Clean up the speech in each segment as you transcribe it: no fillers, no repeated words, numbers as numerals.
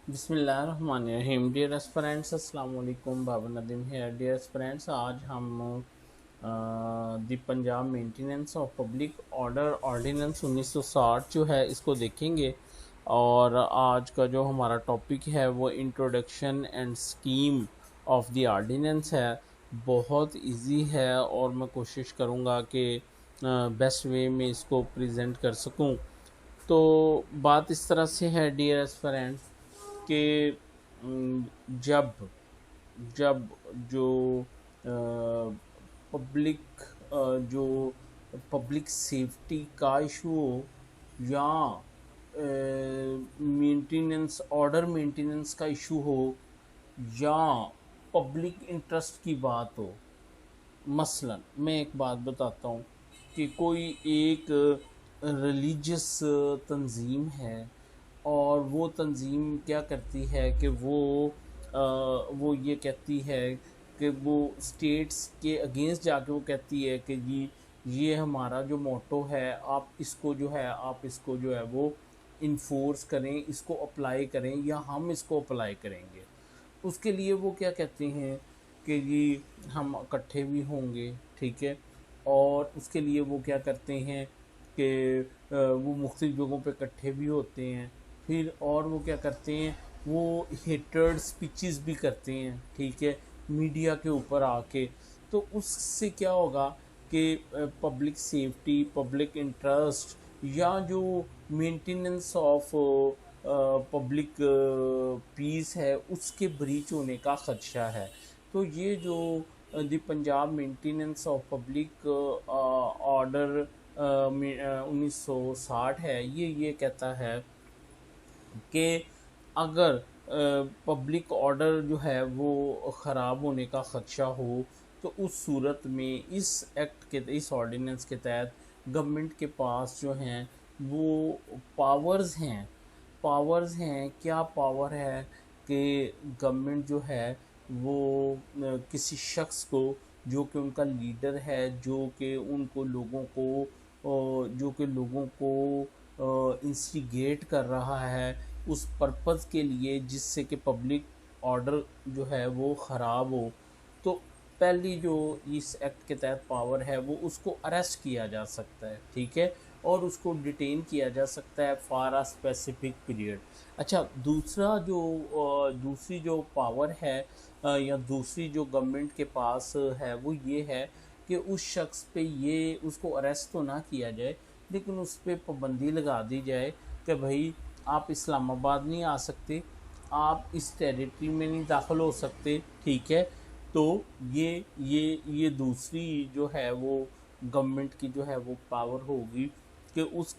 बिस्मिल्लाहिर्रहमानिर्रहीम। Dear aspirants, अस्सलाम वालेकुम। बाबर नदीम है। डियर एस्पिरेंट्स, आज हम the Punjab maintenance of public order ordinance 1960 जो है इसको देखेंगे। और आज का जो हमारा टॉपिक है वो introduction and scheme of the ordinance है। बहुत इजी है और मैं कोशिश करूँगा कि बेस्ट वे में इसको प्रेजेंट कर सकूँ। तो बात इस तरह से है डियर एस्पिरेंट्स कि जब जब जो पब्लिक जो पब्लिक सेफ्टी का इशू हो या मेंटेनेंस ऑर्डर मेंटेनेंस का इशू हो या पब्लिक इंटरेस्ट की बात हो। मसलन मैं एक बात बताता हूँ कि कोई एक रिलीजियस तंजीम है और वो तंजीम क्या करती है कि वो ये कहती है कि वो स्टेट्स के अगेंस्ट जाके वो कहती है कि जी ये हमारा जो मोटो है, आप इसको जो है वो इन्फोर्स करें, इसको अप्लाई करें या हम इसको अप्लाई करेंगे। उसके लिए वो क्या कहते हैं कि जी हम इकट्ठे भी होंगे, ठीक है। और उसके लिए वो क्या करते हैं कि वो मुख्तलिफ जगहों पे इकट्ठे भी होते हैं। फिर और वो क्या करते हैं, वो हेटेड स्पीचेस भी करते हैं, ठीक है, मीडिया के ऊपर आके। तो उससे क्या होगा कि पब्लिक सेफ्टी, पब्लिक इंटरेस्ट या जो मेंटेनेंस ऑफ पब्लिक पीस है उसके ब्रीच होने का ख़दशा है। तो ये जो the Punjab maintenance of public order 1960 है, ये कहता है कि अगर पब्लिक ऑर्डर जो है वो ख़राब होने का ख़दशा हो तो उस सूरत में इस ऑर्डिनेंस के तहत गवर्नमेंट के पास जो हैं वो पावर्स हैं। क्या पावर है कि गवर्नमेंट जो है वो किसी शख्स को, जो कि उनका लीडर है, जो कि लोगों को इंस्टिगेट कर रहा है उस पर्पज़ के लिए जिससे कि पब्लिक ऑर्डर जो है वो ख़राब हो, तो पहली जो इस एक्ट के तहत पावर है वो उसको अरेस्ट किया जा सकता है, ठीक है, और उसको डिटेन किया जा सकता है फॉर अ स्पेसिफिक पीरियड। अच्छा, दूसरी जो पावर है या दूसरी जो गवर्नमेंट के पास है वो ये है कि उस शख्स पे ये उसको अरेस्ट तो ना किया जाए, लेकिन उस पर पाबंदी लगा दी जाए कि भाई आप इस्लामाबाद नहीं आ सकते, आप इस टेरिटरी में नहीं दाखिल हो सकते, ठीक है। तो ये दूसरी जो है वो गवर्नमेंट की जो है वो पावर होगी कि उस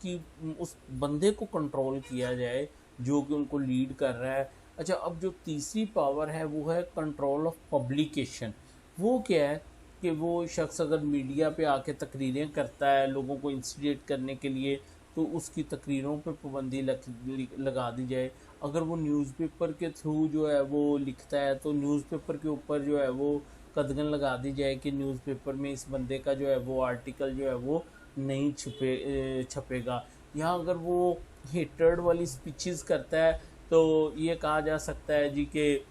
बंदे को कंट्रोल किया जाए जो कि उनको लीड कर रहा है। अच्छा, अब जो तीसरी पावर है वो है कंट्रोल ऑफ पब्लिकेशन। वो क्या है कि वो शख्स अगर मीडिया पे आके तकरीरें करता है लोगों को इंस्टिगेट करने के लिए, तो उसकी तकरीरों पे पाबंदी लगा दी जाए। अगर वो न्यूज़पेपर के थ्रू जो है वो लिखता है तो न्यूज़पेपर के ऊपर जो है वो कदगन लगा दी जाए कि न्यूज़पेपर में इस बंदे का जो है वो आर्टिकल जो है वो नहीं छपेगा। या अगर वो हेटर्ड वाली स्पीचेस करता है तो ये कहा जा सकता है जी कि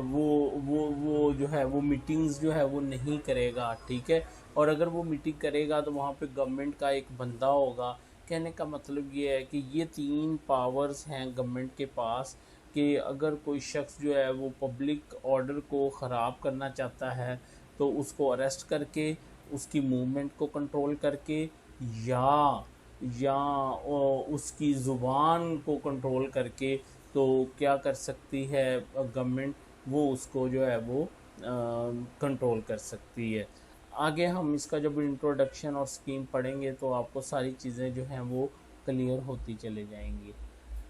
वो जो है वो मीटिंग्स जो है वो नहीं करेगा, ठीक है। और अगर वो मीटिंग करेगा तो वहाँ पे गवर्नमेंट का एक बंदा होगा। कहने का मतलब ये है कि ये तीन पावर्स हैं गवर्नमेंट के पास कि अगर कोई शख्स जो है वो पब्लिक ऑर्डर को ख़राब करना चाहता है तो उसको अरेस्ट करके, उसकी मूवमेंट को कंट्रोल करके, या उसकी ज़ुबान को कंट्रोल करके, तो क्या कर सकती है गवर्नमेंट, वो उसको जो है वो कंट्रोल कर सकती है। आगे हम इसका जब इंट्रोडक्शन और स्कीम पढ़ेंगे तो आपको सारी चीज़ें जो हैं वो क्लियर होती चले जाएंगी।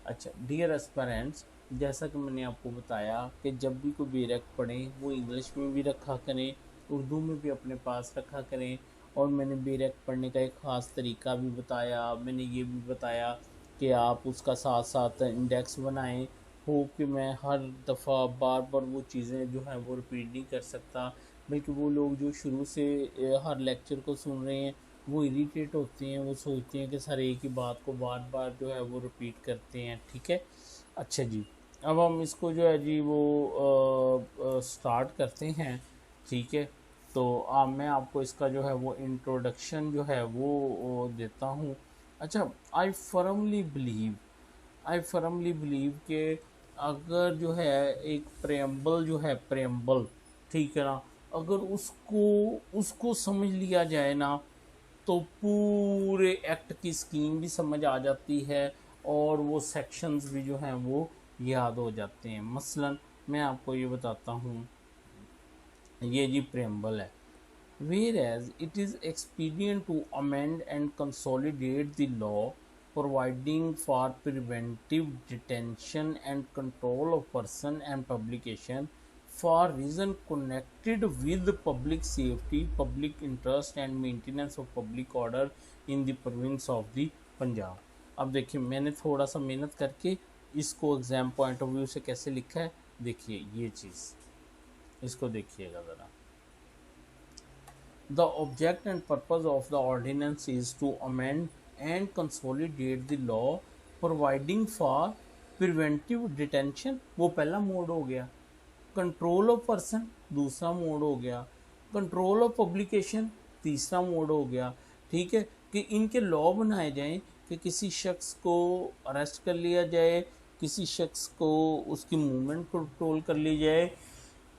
अच्छा डियर एस्पिरेंट्स, जैसा कि मैंने आपको बताया कि जब भी कोई बेरक पढ़ें वो इंग्लिश में भी रखा करें, उर्दू में भी अपने पास रखा करें। और मैंने बेरक पढ़ने का एक ख़ास तरीका भी बताया। मैंने ये भी बताया कि आप उसका साथ साथ इंडेक्स बनाएं। होप कि मैं हर दफ़ा बार बार वो चीज़ें जो हैं वो रिपीट नहीं कर सकता, बल्कि वो लोग जो शुरू से हर लेक्चर को सुन रहे हैं वो इरिटेट होते हैं, वो सोचते हैं कि सर एक ही बात को बार बार जो है वो रिपीट करते हैं, ठीक है। अच्छा जी, अब हम इसको जो है जी वो स्टार्ट करते हैं। ठीक है, तो मैं आपको इसका जो है वो इंट्रोडक्शन जो है वो देता हूँ। अच्छा, आई फर्मली बिलीव कि अगर जो है एक प्रेम्बल जो है प्रेम्बल, ठीक है ना, अगर उसको उसको समझ लिया जाए ना, तो पूरे एक्ट की स्कीम भी समझ आ जाती है और वो सेक्शंस भी जो हैं वो याद हो जाते हैं। मसलन मैं आपको ये बताता हूँ, ये जी प्रेम्बल है। Whereas it is expedient to amend and consolidate the law providing for preventive detention and control of person and publication for reason connected with public safety, public interest and maintenance of public order in the province of the Punjab. अब देखिए मैंने थोड़ा सा मेहनत करके इसको exam point of view से कैसे लिखा है, देखिए ये चीज़, इसको देखिएगा ज़रा। The object and purpose of the ordinance is to amend and consolidate the law providing for preventive detention, वो पहला मोड हो गया। कंट्रोल ऑफ पर्सन दूसरा मोड हो गया। कंट्रोल ऑफ पब्लिकेशन तीसरा मोड हो गया। ठीक है, कि इनके लॉ बनाए जाएं कि किसी शख्स को अरेस्ट कर लिया जाए, किसी शख्स को उसकी मूवमेंट कंट्रोल कर ली जाए,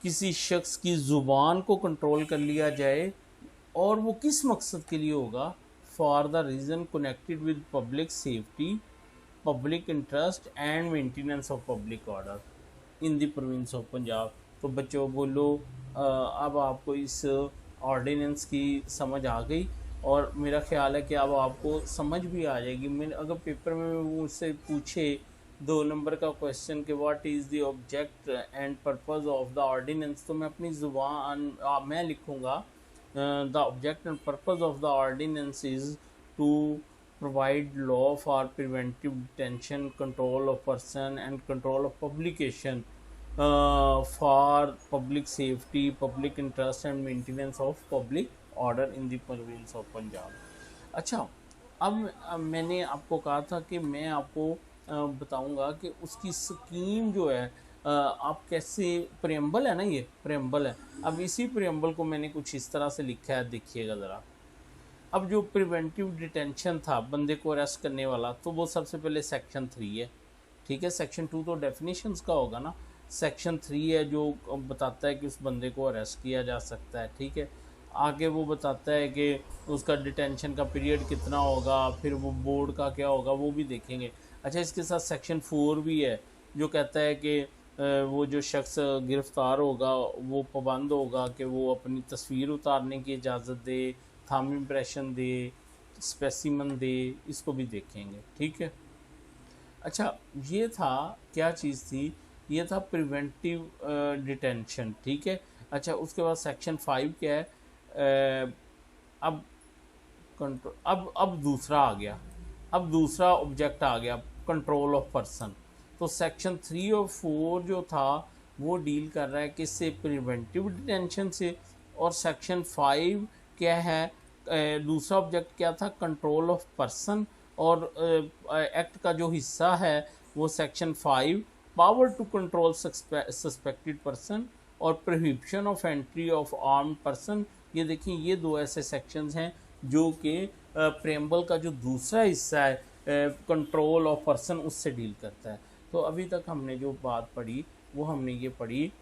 किसी शख्स की ज़ुबान को कंट्रोल कर लिया जाए, और वो किस मकसद के लिए होगा, for the reason connected with public safety, public interest and maintenance of public order in the province of Punjab. तो बच्चों बोलो, अब आपको इस ऑर्डिनेंस की समझ आ गई, और मेरा ख्याल है कि अब आपको समझ भी आ जाएगी। मैं अगर पेपर में मुझसे पूछे 2 नंबर का क्वेश्चन कि what is the object and purpose of the ordinance, तो मैं अपनी ज़ुबान मैं लिखूँगा the object and purpose of the ordinance is to provide law for preventive detention, control of person and control of publication for public safety, public interest and maintenance of public order in the province of Punjab। अच्छा, अब मैंने आपको कहा था कि मैं आपको बताऊंगा कि उसकी स्कीम जो है, आप कैसे, प्रेम्बल है ना, ये प्रेम्बल है। अब इसी प्रेम्बल को मैंने कुछ इस तरह से लिखा है, देखिएगा ज़रा। अब जो प्रिवेंटिव डिटेंशन था बंदे को अरेस्ट करने वाला, तो वो सबसे पहले सेक्शन 3 है। ठीक है, सेक्शन 2 तो डेफिनेशंस का होगा ना, सेक्शन 3 है जो बताता है कि उस बंदे को अरेस्ट किया जा सकता है। ठीक है, आगे वो बताता है कि उसका डिटेंशन का पीरियड कितना होगा, फिर वो बोर्ड का क्या होगा वो भी देखेंगे। अच्छा, इसके साथ सेक्शन 4 भी है जो कहता है कि वो जो शख्स गिरफ़्तार होगा वो पाबंद होगा कि वो अपनी तस्वीर उतारने की इजाज़त दे, थंब इम्प्रेशन दे, स्पेसिमन दे, इसको भी देखेंगे। ठीक है, अच्छा ये था, क्या चीज़ थी, ये था प्रिवेंटिव डिटेंशन। ठीक है, अच्छा उसके बाद सेक्शन 5 क्या है, अब कंट्रोल, अब दूसरा आ गया, अब दूसरा ऑब्जेक्ट आ गया, कंट्रोल ऑफ पर्सन। तो सेक्शन 3 और 4 जो था वो डील कर रहा है किससे, प्रिवेंटिव डिटेंशन से। और सेक्शन 5 क्या है, दूसरा ऑब्जेक्ट क्या था, कंट्रोल ऑफ पर्सन। और एक्ट का जो हिस्सा है वो section 5, power to control suspected person और prohibition of entry of armed person. ये देखिए, ये 2 ऐसे सेक्शंस हैं जो कि प्रेम्बल का जो दूसरा हिस्सा है कंट्रोल ऑफ पर्सन, उससे डील करता है। तो अभी तक हमने जो बात पढ़ी वो हमने ये पढ़ी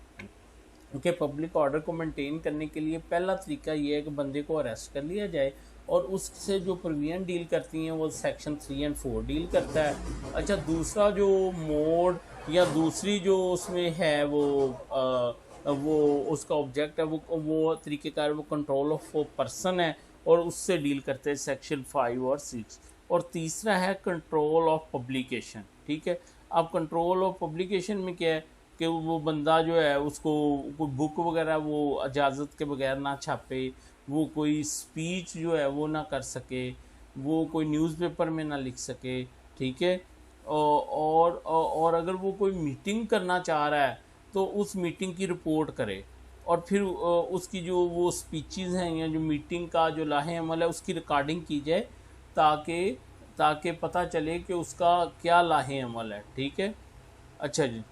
कि पब्लिक ऑर्डर को मेंटेन करने के लिए पहला तरीका ये है कि बंदे को अरेस्ट कर लिया जाए, और उससे जो प्रोविजन डील करती हैं वो सेक्शन 3 और 4 डील करता है। अच्छा, दूसरा जो मोड या दूसरी जो उसमें है वो उसका ऑब्जेक्ट है, वो तरीक़ेकार वो कंट्रोल ऑफ पर्सन है, और उससे डील करते हैं सेक्शन 5 और 6। और तीसरा है कंट्रोल ऑफ पब्लिकेशन। ठीक है, अब कंट्रोल ऑफ पब्लिकेशन में क्या है कि वो बंदा जो है उसको कोई बुक वगैरह वो इजाज़त के बगैर ना छापे, वो कोई स्पीच जो है वो ना कर सके, वो कोई न्यूज़पेपर में ना लिख सके। ठीक है, और अगर वो कोई मीटिंग करना चाह रहा है तो उस मीटिंग की रिपोर्ट करे, और फिर उसकी जो वो स्पीचेस हैं या जो मीटिंग का जो लाहे अमल है उसकी रिकॉर्डिंग की जाए, ताकि पता चले कि उसका क्या लाहे अमल है। ठीक है, अच्छा जी,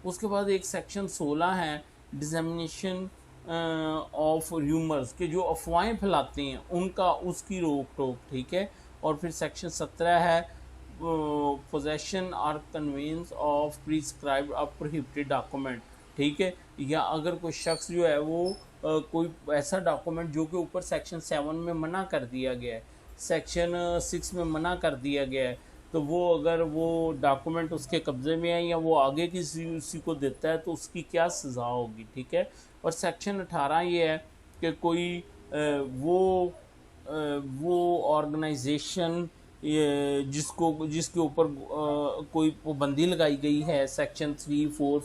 उसके बाद एक सेक्शन 16 है, डिसएमिनेशन ऑफ र्यूमर्स, के जो अफवाहें फैलाते हैं उनका, उसकी रोक टोक, ठीक है। और फिर सेक्शन 17 है, पोजेशन और कन्वेंस ऑफ प्रिस्क्राइब्ड और प्रोहिबिटेड डॉक्यूमेंट, ठीक है। या अगर कोई शख्स जो है वो कोई ऐसा डॉक्यूमेंट जो कि ऊपर सेक्शन 7 में मना कर दिया गया है, सेक्शन 6 में मना कर दिया गया है, तो वो अगर वो डॉक्यूमेंट उसके कब्ज़े में है या वो आगे किसी उसी को देता है तो उसकी क्या सज़ा होगी, ठीक है। और सेक्शन 18 ये है कि कोई वो ऑर्गेनाइजेशन जिसके ऊपर कोई पाबंदी लगाई गई है सेक्शन 3, 4,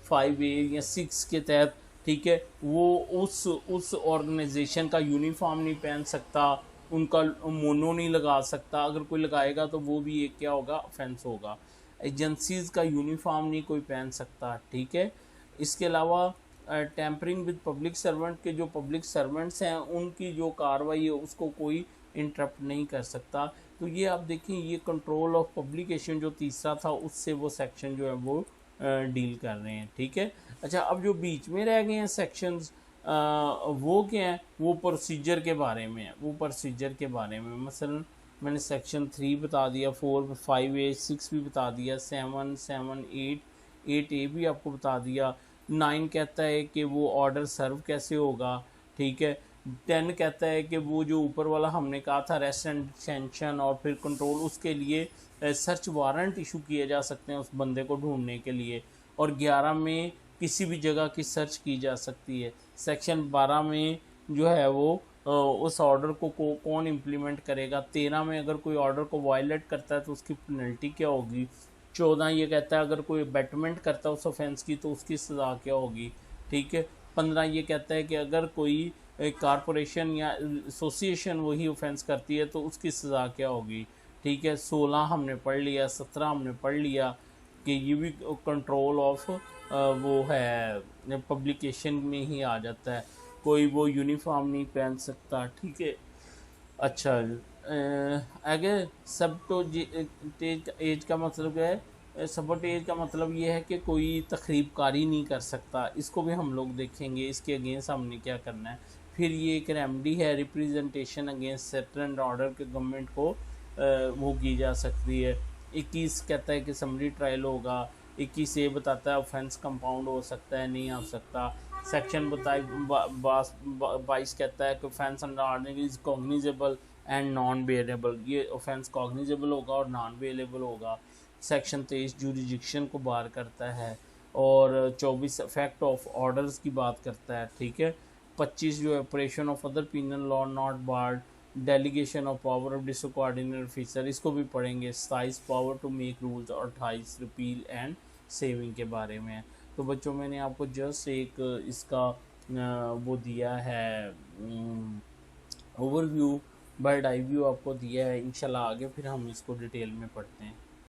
5 ए या 6 के तहत, ठीक है, वो उस ऑर्गेनाइजेशन का यूनिफॉर्म नहीं पहन सकता, उनका मोनो नहीं लगा सकता। अगर कोई लगाएगा तो वो भी एक क्या होगा, ऑफेंस होगा। एजेंसीज का यूनिफॉर्म नहीं कोई पहन सकता, ठीक है। इसके अलावा टेम्परिंग विद पब्लिक सर्वेंट, के जो पब्लिक सर्वेंट्स हैं उनकी जो कार्रवाई है उसको कोई इंटरप्ट नहीं कर सकता। तो ये आप देखें, ये कंट्रोल ऑफ पब्लिकेशन जो तीसरा था उससे वो सेक्शन जो है वो डील कर रहे हैं, ठीक है। अच्छा, अब जो बीच में रह गए हैं सेक्शंस, वो क्या है, वो प्रोसीजर के बारे में है, वो प्रोसीजर के बारे में। मसलन मैंने सेक्शन 3 बता दिया, 4, 5A, 6 भी बता दिया, 7, 8 ए भी आपको बता दिया। 9 कहता है कि वो ऑर्डर सर्व कैसे होगा, ठीक है। 10 कहता है कि वो जो ऊपर वाला हमने कहा था, रेस्ट एंड डिटेंशन और फिर कंट्रोल, उसके लिए सर्च वारंट इशू किए जा सकते हैं उस बंदे को ढूंढने के लिए। और 11 में किसी भी जगह की सर्च की जा सकती है। सेक्शन 12 में जो है वो उस ऑर्डर को कौन इम्प्लीमेंट करेगा। 13 में अगर कोई ऑर्डर को वायलेट करता है तो उसकी पेनल्टी क्या होगी। 14 ये कहता है अगर कोई बेटरमेंट करता है उस ऑफेंस की तो उसकी सज़ा क्या होगी, ठीक है। 15 ये कहता है कि अगर कोई कारपोरेशन या एसोसिएशन वही ऑफेंस करती है तो उसकी सज़ा क्या होगी, ठीक है। 16 हमने पढ़ लिया, 17 हमने पढ़ लिया कि ये भी कंट्रोल ऑफ वो है, पब्लिकेशन में ही आ जाता है। कोई वो यूनिफॉर्म नहीं पहन सकता, ठीक है। अच्छा, आगे सब तो तेज एज का मतलब है, सबट एज का मतलब ये है कि कोई तखरीबकारी नहीं कर सकता। इसको भी हम लोग देखेंगे, इसके अगेंस्ट हमने क्या करना है। फिर ये एक रेमडी है, रिप्रेजेंटेशन अगेंस्ट सेटल ऑर्डर के गवर्नमेंट को वो की जा सकती है। 21 कहता है कि समरी ट्रायल होगा। 21 ये बताता है ऑफेंस कंपाउंड हो सकता है, नहीं हो सकता। सेक्शन 22 कहता है कि offence under order is cognizable and non bailable, ये ऑफेंस कॉग्निजेबल होगा और नॉन बेयरेबल होगा। सेक्शन 23 जुरिडिक्शन को बार करता है। और 24 इफेक्ट ऑफ ऑर्डर्स की बात करता है, ठीक है। 25 जो है operation of other penal law not barred, delegation of power of subordinate officer, इसको भी पढ़ेंगे। 27 पावर टू मेक रूल्स और 28 रिपील एंड सेविंग के बारे में है। तो बच्चों मैंने आपको जस्ट एक इसका वो दिया है, ओवरव्यू, बर्ड आई व्यू आपको दिया है। इंशाल्लाह आगे फिर हम इसको डिटेल में पढ़ते हैं।